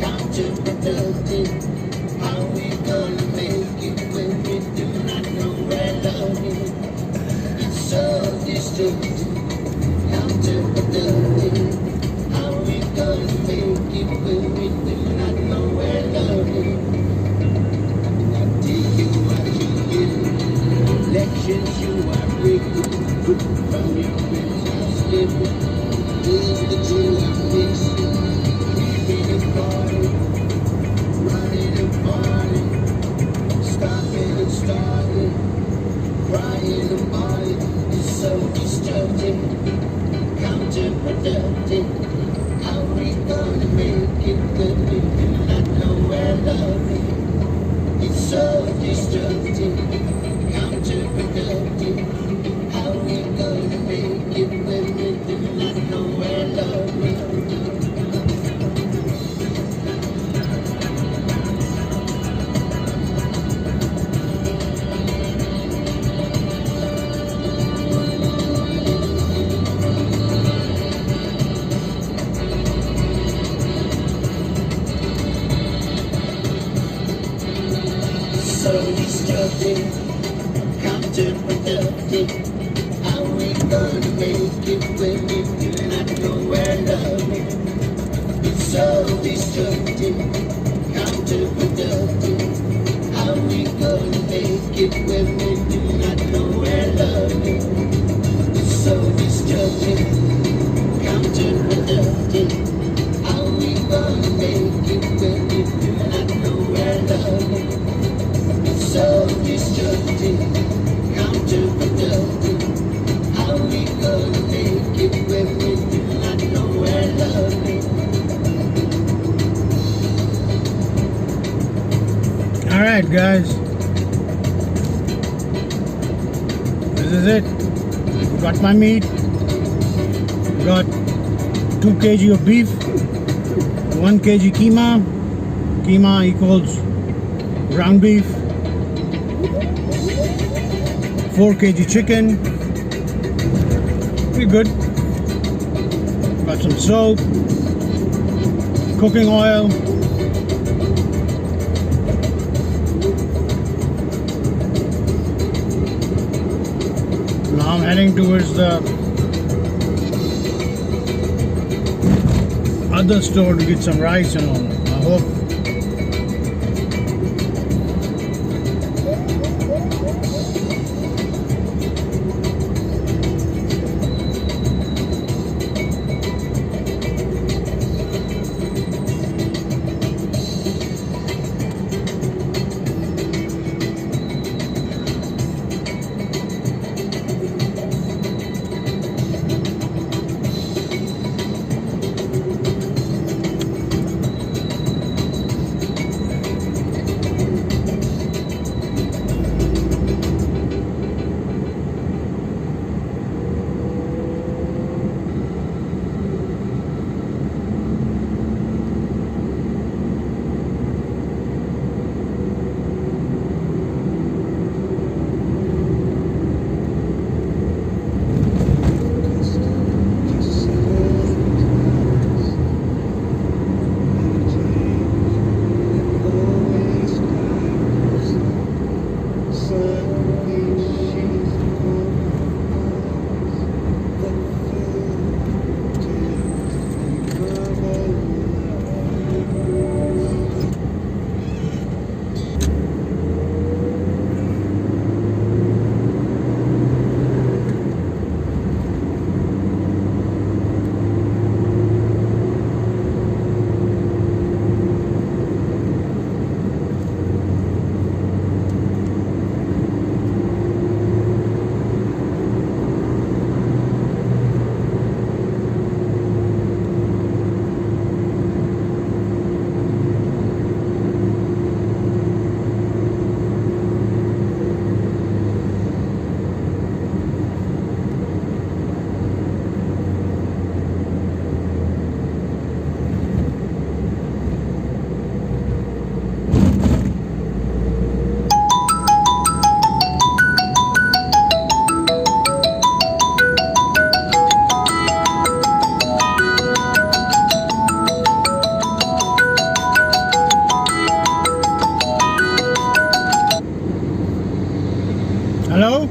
counterproductive. How we gonna make it when we do not know where love is? It's so destructive, counterproductive. How we gonna make it when we do not know where love is? I tell you what you get, lectures you are breaking, from your friends are slipping, is the two are mixing, leaving a party, running a party, stopping and starting, crying about it, it's so destructive, counterproductive. How we gonna make it when we do not know where love is? It's so destructive, counterproductive. How we gonna make it when we do not know where love is? So destructive, counterproductive. How we gonna make it when we do not know where love is? It's so destructive, counterproductive. How we gonna make it when we do not know where love is? It's so destructive, counterproductive. How we gonna make it when we do not know where love is? So destructive, counterproductive. How we gonna make it when we do not know where love is? All right, guys. This is it. Got my meat. Got 2 kg of beef, 1 kg keema. Keema equals ground beef. 4 kg chicken. Pretty good. Got some soap, cooking oil. Now I'm heading towards the other store to get some rice and all. I hope Hello?